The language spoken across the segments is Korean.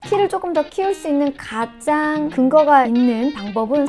키를 조금 더 키울 수 있는 가장 근거가 있는 방법은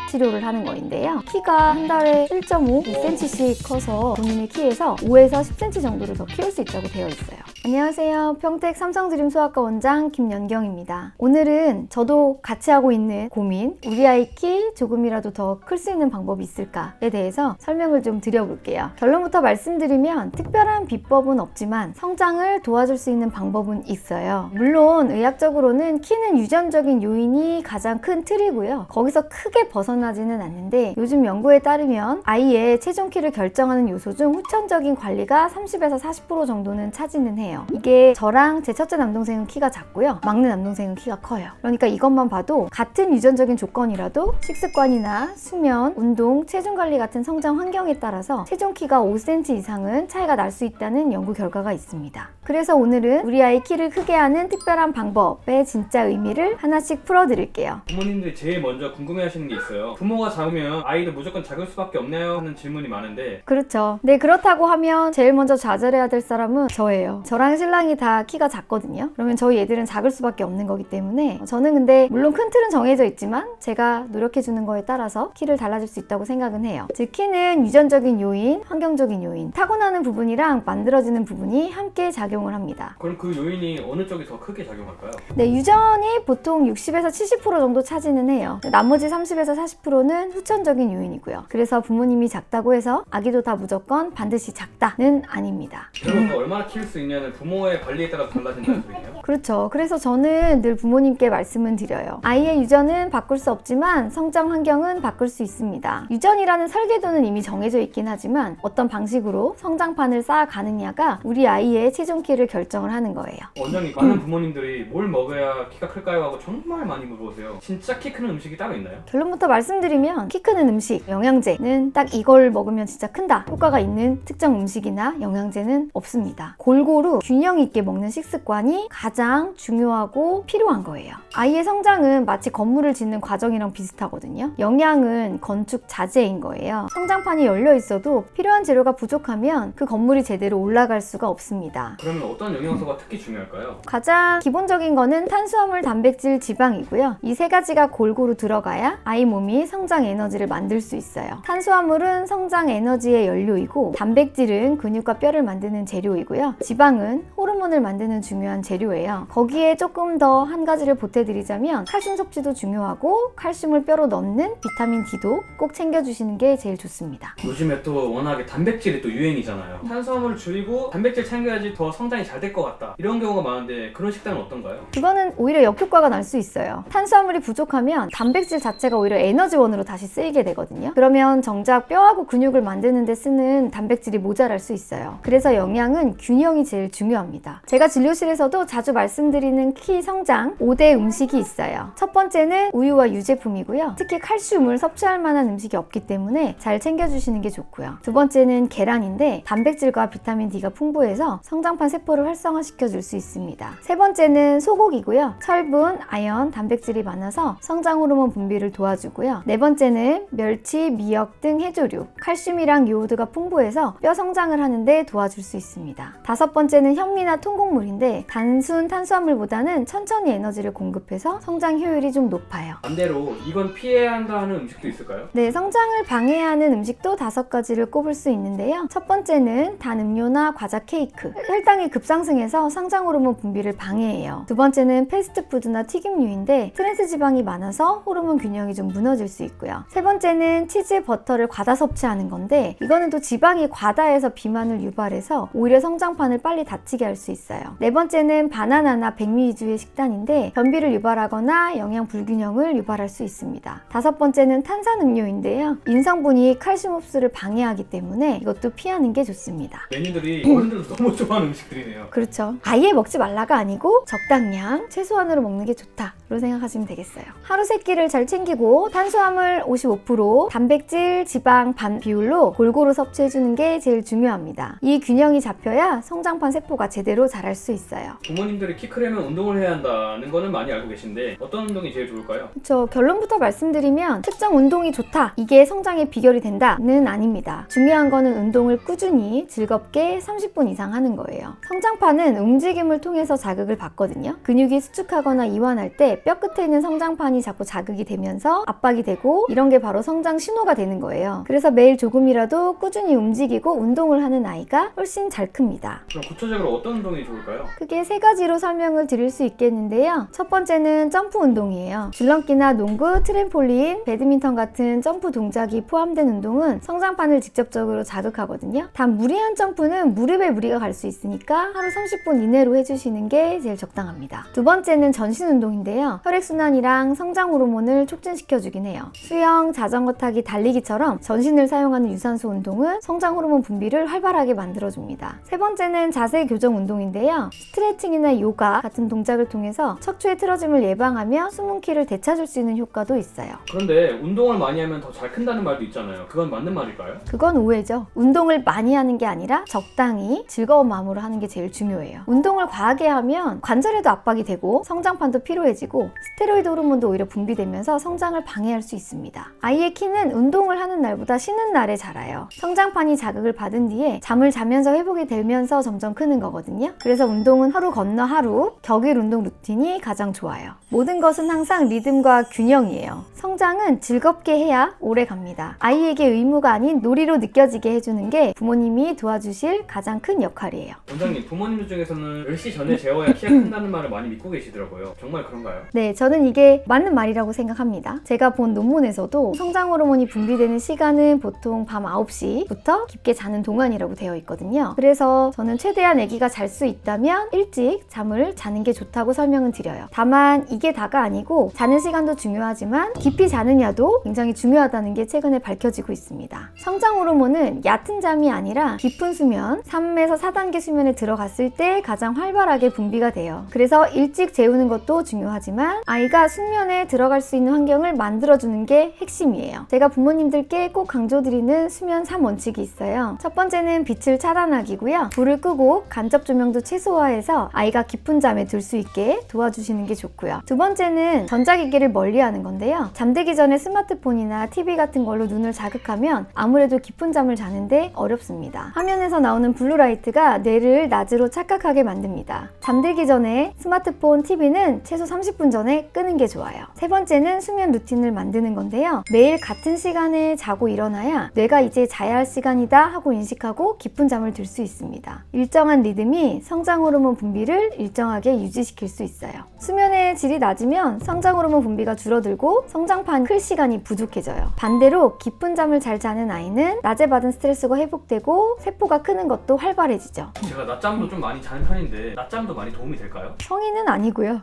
치료를 하는 거인데요. 키가 한 달에 1.5, 2cm씩 커서 본인의 키에서 5에서 10cm 정도를 더 키울 수 있다고 되어 있어요. 안녕하세요. 평택 삼성드림 소아과 원장 김연경입니다. 오늘은 저도 같이 하고 있는 고민, 우리 아이 키 조금이라도 더 클 수 있는 방법이 있을까에 대해서 설명을 좀 드려볼게요. 결론부터 말씀드리면 특별한 비법은 없지만 성장을 도와줄 수 있는 방법은 있어요. 물론 의학적으로는 키는 유전적인 요인이 가장 큰 틀이고요. 거기서 크게 벗어나지는 않는데 요즘 연구에 따르면 아이의 체중 키를 결정하는 요소 중 후천적인 관리가 30에서 40% 정도는 차지는 해요. 이게 저랑 제 첫째 남동생은 키가 작고요. 막내 남동생은 키가 커요. 그러니까 이것만 봐도 같은 유전적인 조건이라도 식습관이나 수면, 운동, 체중 관리 같은 성장 환경에 따라서 체중 키가 5cm 이상은 차이가 날 수 있다는 연구 결과가 있습니다. 그래서 오늘은 우리 아이 키를 크게 하는 특별한 방법의 진짜 의미를 하나씩 풀어드릴게요. 부모님들이 제일 먼저 궁금해하시는 게 있어요. 부모가 작으면 아이도 무조건 작을 수밖에 없나요? 하는 질문이 많은데 그렇죠. 네, 그렇다고 하면 제일 먼저 좌절해야 될 사람은 저예요. 저랑 신랑이 다 키가 작거든요. 그러면 저희 애들은 작을 수밖에 없는 거기 때문에 저는 근데 물론 큰 틀은 정해져 있지만 제가 노력해주는 거에 따라서 키를 달라질 수 있다고 생각은 해요. 즉 키는 유전적인 요인, 환경적인 요인, 타고나는 부분이랑 만들어지는 부분이 함께 작용을 합니다. 그럼 그 요인이 어느 쪽이 더 크게 작용할까요? 네, 유전이 보통 60에서 70% 정도 차지는 해요. 나머지 30에서 40%는 후천적인 요인이고요. 그래서 부모님이 작다고 해서 아기도 다 무조건 반드시 작다는 아닙니다. 그럼 얼마나 키울 수 있냐는 부모의 관리에 따라 달라진다는 소리네요. 그렇죠. 그래서 저는 늘 부모님께 말씀을 드려요. 아이의 유전은 바꿀 수 없지만 성장 환경은 바꿀 수 있습니다. 유전이라는 설계도는 이미 정해져 있긴 하지만 어떤 방식으로 성장판을 쌓아가느냐가 우리 아이의 체중 키를 결정을 하는 거예요. 원장님, 많은 부모님들이 뭘 먹어야 키가 클까요? 하고 정말 많이 물어보세요. 진짜 키 크는 음식이 따로 있나요? 결론부터 말씀드리면 키 크는 음식, 영양제는 딱 이걸 먹으면 진짜 큰다. 효과가 있는 특정 음식이나 영양제는 없습니다. 골고루 균형 있게 먹는 식습관이 가장 중요하고 필요한 거예요. 아이의 성장은 마치 건물을 짓는 과정이랑 비슷하거든요. 영양은 건축 자재인 거예요. 성장판이 열려 있어도 필요한 재료가 부족하면 그 건물이 제대로 올라갈 수가 없습니다. 그러면 어떤 영양소가 특히 중요할까요? 가장 기본적인 거는 탄수화물, 단백질, 지방이고요. 이 세 가지가 골고루 들어가야 아이 몸이 성장 에너지를 만들 수 있어요. 탄수화물은 성장 에너지의 연료이고 단백질은 근육과 뼈를 만드는 재료이고요. 지방은 호르몬을 만드는 중요한 재료예요. 거기에 조금 더 한 가지를 보태드리자면 칼슘 섭취도 중요하고 칼슘을 뼈로 넣는 비타민 D도 꼭 챙겨주시는 게 제일 좋습니다. 요즘에 또 워낙에 단백질이 또 유행이잖아요. 탄수화물을 줄이고 단백질 챙겨야지 더 성장이 잘 될 것 같다. 이런 경우가 많은데 그런 식단은 어떤가요? 그거는 오히려 역효과가 날 수 있어요. 탄수화물이 부족하면 단백질 자체가 오히려 에너지원으로 다시 쓰이게 되거든요. 그러면 정작 뼈하고 근육을 만드는 데 쓰는 단백질이 모자랄 수 있어요. 그래서 영양은 균형이 제일 중요합니다. 제가 진료실에서도 자주 말씀드리는 키 성장 5대 음식이 있어요. 첫 번째는 우유와 유제품이고요. 특히 칼슘을 섭취할 만한 음식이 없기 때문에 잘 챙겨주시는 게 좋고요. 두 번째는 계란인데 단백질과 비타민 D가 풍부해서 성장판 세포를 활성화시켜 줄 수 있습니다. 세 번째는 소고기고요. 철분, 아연, 단백질이 많아서 성장 호르몬 분비를 도와주고요. 네 번째는 멸치, 미역 등 해조류, 칼슘이랑 요오드가 풍부해서 뼈 성장을 하는데 도와줄 수 있습니다. 다섯 번째는 현미나 통곡물인데 단순 탄수화물보다는 천천히 에너지를 공급해서 성장 효율이 좀 높아요. 반대로 이건 피해야 한다 하는 음식도 있을까요? 네, 성장을 방해하는 음식도 5가지를 꼽을 수 있는데요. 첫 번째는 단 음료나 과자, 케이크. 혈당이 급상승해서 성장 호르몬 분비를 방해해요. 두 번째는 패스트푸드나 튀김류인데 트랜스 지방이 많아서 호르몬 균형이 좀 무너질 수 있고요. 세 번째는 치즈, 버터를 과다 섭취하는 건데 이거는 또 지방이 과다해서 비만을 유발해서 오히려 성장판을 빨리 다치게 할 수 있어요. 네 번째는 바나나나 백미 위주의 식단인데 변비를 유발하거나 영양 불균형을 유발할 수 있습니다. 다섯 번째는 탄산음료인데요. 인성분이 칼슘 흡수를 방해하기 때문에 이것도 피하는 게 좋습니다. 메뉴들이 어른들도 너무 좋아하는 음식들이네요. 그렇죠. 아예 먹지 말라가 아니고 적당량, 최소한으로 먹는 게 좋다로 생각하시면 되겠어요. 하루 세 끼를 잘 챙기고 탄수화물 55%, 단백질, 지방 반 비율로 골고루 섭취해주는 게 제일 중요합니다. 이 균형이 잡혀야 성장판 세포가 제대로 제대로 자랄 수 있어요. 부모님들이 키 크려면 운동을 해야 한다는 거는 많이 알고 계신데 어떤 운동이 제일 좋을까요? 그쵸. 결론부터 말씀드리면 특정 운동이 좋다, 이게 성장의 비결이 된다는 아닙니다. 중요한 거는 운동을 꾸준히 즐겁게 30분 이상 하는 거예요. 성장판은 움직임을 통해서 자극을 받거든요. 근육이 수축하거나 이완할 때 뼈 끝에 있는 성장판이 자꾸 자극이 되면서 압박이 되고, 이런 게 바로 성장 신호가 되는 거예요. 그래서 매일 조금이라도 꾸준히 움직이고 운동을 하는 아이가 훨씬 잘 큽니다. 그럼 구체적으로 어떤 운동이 좋을까요? 크게 세 가지로 설명을 드릴 수 있겠는데요. 첫 번째는 점프 운동이에요. 줄넘기나 농구, 트램폴린, 배드민턴 같은 점프 동작이 포함된 운동은 성장판을 직접적으로 자극하거든요. 단 무리한 점프는 무릎에 무리가 갈 수 있으니까 하루 30분 이내로 해주시는 게 제일 적당합니다. 두 번째는 전신 운동인데요. 혈액순환이랑 성장 호르몬을 촉진시켜주긴 해요. 수영, 자전거 타기, 달리기처럼 전신을 사용하는 유산소 운동은 성장 호르몬 분비를 활발하게 만들어줍니다. 세 번째는 자세 교정 운동인데요. 스트레칭이나 요가 같은 동작을 통해서 척추의 틀어짐을 예방하며 숨은 키를 되찾을 수 있는 효과도 있어요. 그런데 운동을 많이 하면 더 잘 큰다는 말도 있잖아요. 그건 맞는 말일까요? 그건 오해죠. 운동을 많이 하는 게 아니라 적당히 즐거운 마음으로 하는 게 제일 중요해요. 운동을 과하게 하면 관절에도 압박이 되고 성장판도 피로해지고 스테로이드 호르몬도 오히려 분비되면서 성장을 방해할 수 있습니다. 아이의 키는 운동을 하는 날보다 쉬는 날에 자라요. 성장판이 자극을 받은 뒤에 잠을 자면서 회복이 되면서 점점 크는 거거든요. 그래서 운동은 하루 건너 하루, 격일 운동 루틴이 가장 좋아요. 모든 것은 항상 리듬과 균형이에요. 성장은 즐겁게 해야 오래 갑니다. 아이에게 의무가 아닌 놀이로 느껴지게 해주는 게 부모님이 도와주실 가장 큰 역할이에요. 원장님, 부모님들 중에서는 10시 전에 재워야 키가 큰다는 말을 많이 믿고 계시더라고요. 정말 그런가요? 네, 저는 이게 맞는 말이라고 생각합니다. 제가 본 논문에서도 성장 호르몬이 분비되는 시간은 보통 밤 9시부터 깊게 자는 동안이라고 되어 있거든요. 그래서 저는 최대한 아기가 잘 수 있다면 일찍 잠을 자는 게 좋다고 설명은 드려요. 다만 이게 다가 아니고 자는 시간도 중요하지만 깊이 자느냐도 굉장히 중요하다는 게 최근에 밝혀지고 있습니다. 성장 호르몬은 얕은 잠이 아니라 깊은 수면, 3에서 4단계 수면에 들어갔을 때 가장 활발하게 분비가 돼요. 그래서 일찍 재우는 것도 중요하지만 아이가 숙면에 들어갈 수 있는 환경을 만들어주는 게 핵심이에요. 제가 부모님들께 꼭 강조드리는 수면 3원칙이 있어요. 첫 번째는 빛을 차단하기고요. 불을 끄고 간접 조명도 최소화해서 아이가 깊은 잠에 들 수 있게 도와주시는 게 좋고요. 두 번째는 전자기기를 멀리하는 건데요. 잠들기 전에 스마트폰이나 TV 같은 걸로 눈을 자극하면 아무래도 깊은 잠을 자는데 어렵습니다. 화면에서 나오는 블루라이트가 뇌를 낮으로 착각하게 만듭니다. 잠들기 전에 스마트폰, TV는 최소 30분 전에 끄는 게 좋아요. 세 번째는 수면 루틴을 만드는 건데요. 매일 같은 시간에 자고 일어나야 뇌가 이제 자야 할 시간이다 하고 인식하고 깊은 잠을 들 수 있습니다. 일정한 리듬이 성장 호르몬 분비를 일정하게 유지시킬 수 있어요. 수면의 질이 낮으면 성장 호르몬 분비가 줄어들고 성장판 클 시간이 부족해져요. 반대로 깊은 잠을 잘 자는 아이는 낮에 받은 스트레스가 회복되고 세포가 크는 것도 활발해지죠. 제가 낮잠도 좀 많이 자는 편인데 낮잠도 많이 도움이 될까요? 성인은 아니고요.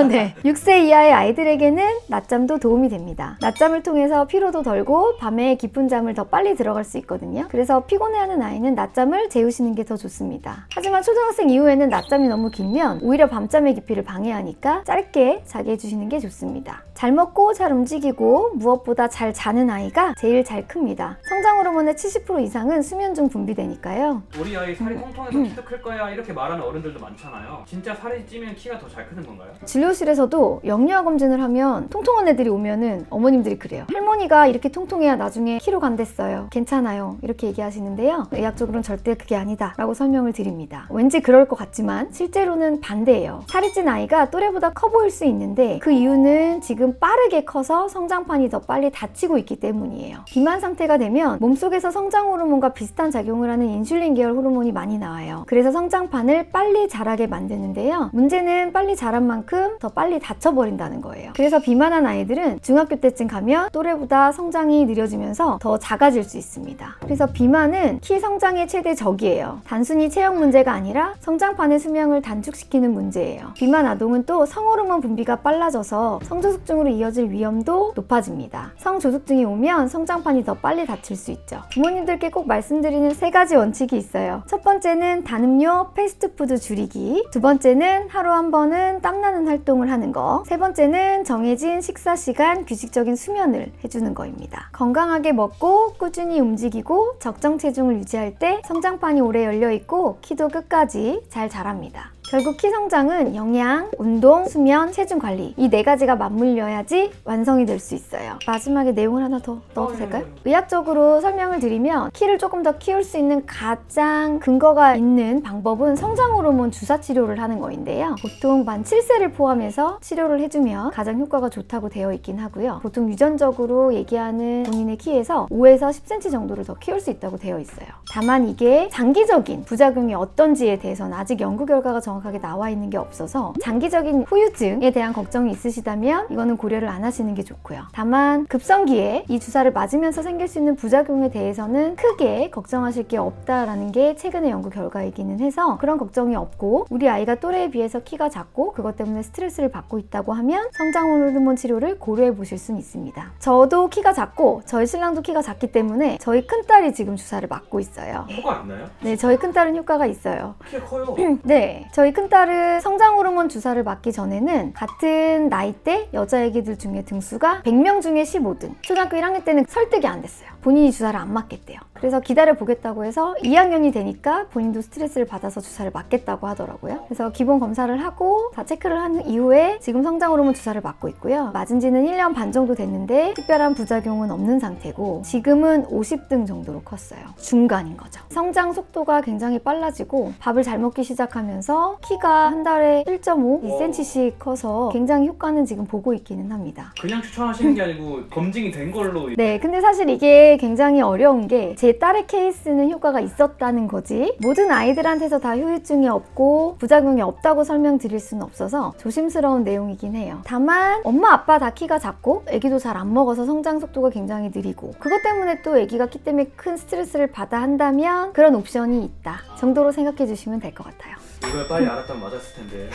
네, 6세 이하의 아이들에게는 낮잠도 도움이 됩니다. 낮잠을 통해서 피로도 덜고 밤에 깊은 잠을 더 빨리 들어갈 수 있거든요. 그래서 피곤해하는 아이는 낮잠을 재우시는 게 더 좋습니다. 하지만 초등학생 이후에는 낮잠이 너무 길면 오히려 밤잠의 깊이를 방해하니까 짧게 자게 해주시는 게 좋습니다. 잘 먹고 잘 움직이고 무엇보다 잘 자는 아이가 제일 잘 큽니다. 성장 호르몬의 70% 이상은 수면 중 분비되니까요. 우리 아이 살이 통통해서 키도 클 거야 이렇게 말하는 어른들도 많잖아요. 진짜 살이 찌면 키가 더 잘 크는 건가요? 진료실에서도 영유아 검진을 하면 통통한 애들이 오면은 어머님들이 그래요. 할머니가 이렇게 통통해야 나중에 키로 간댔어요. 괜찮아요. 이렇게 얘기하시는데요. 의학적으로는 절대 그게 아니다 라고 설명을 드립니다. 왠지 그럴 것 같지만 실제로는 반대예요. 살이 찐 아이가 또래보다 커 보일 수 있는데 그 이유는 지금 빠르게 커서 성장판이 더 빨리 닫히고 있기 때문이에요. 비만 상태가 되면 몸속에서 성장 호르몬과 비슷한 작용을 하는 인슐린 계열 호르몬이 많이 나와요. 그래서 성장판을 빨리 자라게 만드는데요. 문제는 빨리 자란 만큼 더 빨리 닫혀버린다는 거예요. 그래서 비만한 아이들은 중학교 때쯤 가면 또래보다 성장이 느려지면서 더 작아질 수 있습니다. 그래서 비만은 키 성장의 최대 적이에요. 단순히 체형 문제가 아니라 성장판의 수명을 단축시키는 문제예요. 비만 아동은 또 성호르몬 분비가 빨라져서 성조숙증 성조숙증으로 이어질 위험도 높아집니다. 성조숙증이 오면 성장판이 더 빨리 다칠 수 있죠. 부모님들께 꼭 말씀드리는 3가지 원칙이 있어요. 첫 번째는 단음료, 패스트푸드 줄이기. 두 번째는 하루 한 번은 땀나는 활동을 하는 거. 세 번째는 정해진 식사 시간, 규칙적인 수면을 해주는 거입니다. 건강하게 먹고 꾸준히 움직이고 적정 체중을 유지할 때 성장판이 오래 열려있고 키도 끝까지 잘 자랍니다. 결국 키 성장은 영양, 운동, 수면, 체중 관리 이 4가지가 맞물려야지 완성이 될 수 있어요. 마지막에 내용을 하나 더 넣어도 될까요? 의학적으로 설명을 드리면 키를 조금 더 키울 수 있는 가장 근거가 있는 방법은 성장 호르몬 주사 치료를 하는 거인데요. 보통 만 7세를 포함해서 치료를 해주면 가장 효과가 좋다고 되어 있긴 하고요. 보통 유전적으로 얘기하는 본인의 키에서 5에서 10cm 정도를 더 키울 수 있다고 되어 있어요. 다만 이게 장기적인 부작용이 어떤지에 대해서는 아직 연구 결과가 정확하게 나와 있는 게 없어서 장기적인 후유증에 대한 걱정이 있으시다면 이거는 고려를 안 하시는 게 좋고요. 다만 급성기에 이 주사를 맞으면서 생길 수 있는 부작용에 대해서는 크게 걱정하실 게 없다라는 게 최근의 연구 결과이기는 해서 그런 걱정이 없고 우리 아이가 또래에 비해서 키가 작고 그것 때문에 스트레스를 받고 있다고 하면 성장 호르몬 치료를 고려해 보실 수는 있습니다. 저도 키가 작고 저희 신랑도 키가 작기 때문에 저희 큰딸이 지금 주사를 맞고 있어요. 효과 있나요? 네, 저희 큰딸은 효과가 있어요. 키가 커요. 네, 저희 큰딸은 성장 호르몬 주사를 맞기 전에는 같은 나이대 여자애기들 중에 등수가 100명 중에 15등. 초등학교 1학년 때는 설득이 안 됐어요. 본인이 주사를 안 맞겠대요. 그래서 기다려보겠다고 해서 2학년이 되니까 본인도 스트레스를 받아서 주사를 맞겠다고 하더라고요. 그래서 기본 검사를 하고 다 체크를 한 이후에 지금 성장 호르몬 주사를 맞고 있고요. 맞은 지는 1년 반 정도 됐는데 특별한 부작용은 없는 상태고 지금은 50등 정도로 컸어요. 중간인 거죠. 성장 속도가 굉장히 빨라지고 밥을 잘 먹기 시작하면서 키가 한 달에 1.5, 2cm씩 커서 굉장히 효과는 지금 보고 있기는 합니다. 그냥 추천하시는 게 아니고 검증이 된 걸로. 네, 근데 사실 이게 굉장히 어려운 게 제 딸의 케이스는 효과가 있었다는 거지 모든 아이들한테서 다 후유증이 없고 부작용이 없다고 설명드릴 수는 없어서 조심스러운 내용이긴 해요. 다만 엄마 아빠 다 키가 작고 애기도 잘 안 먹어서 성장 속도가 굉장히 느리고 그것 때문에 또 애기가 키 때문에 큰 스트레스를 받아 한다면 그런 옵션이 있다 정도로 생각해 주시면 될 것 같아요. 이걸 빨리 알았다면 맞았을 텐데.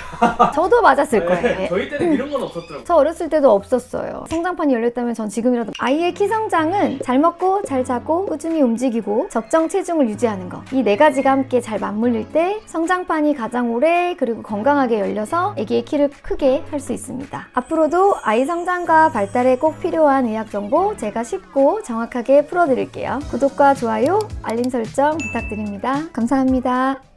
저도 맞았을 거예요. 네, 저희 때는 이런 건 없었더라고요. 저 어렸을 때도 없었어요. 성장판이 열렸다면 전 지금이라도 아이의 키 성장은 잘 먹고 잘 자고 꾸준히 움직이고 적정 체중을 유지하는 거 이 4가지가 함께 잘 맞물릴 때 성장판이 가장 오래 그리고 건강하게 열려서 아기의 키를 크게 할 수 있습니다. 앞으로도 아이 성장과 발달에 꼭 필요한 의학 정보 제가 쉽고 정확하게 풀어드릴게요. 구독과 좋아요, 알림 설정 부탁드립니다. 감사합니다.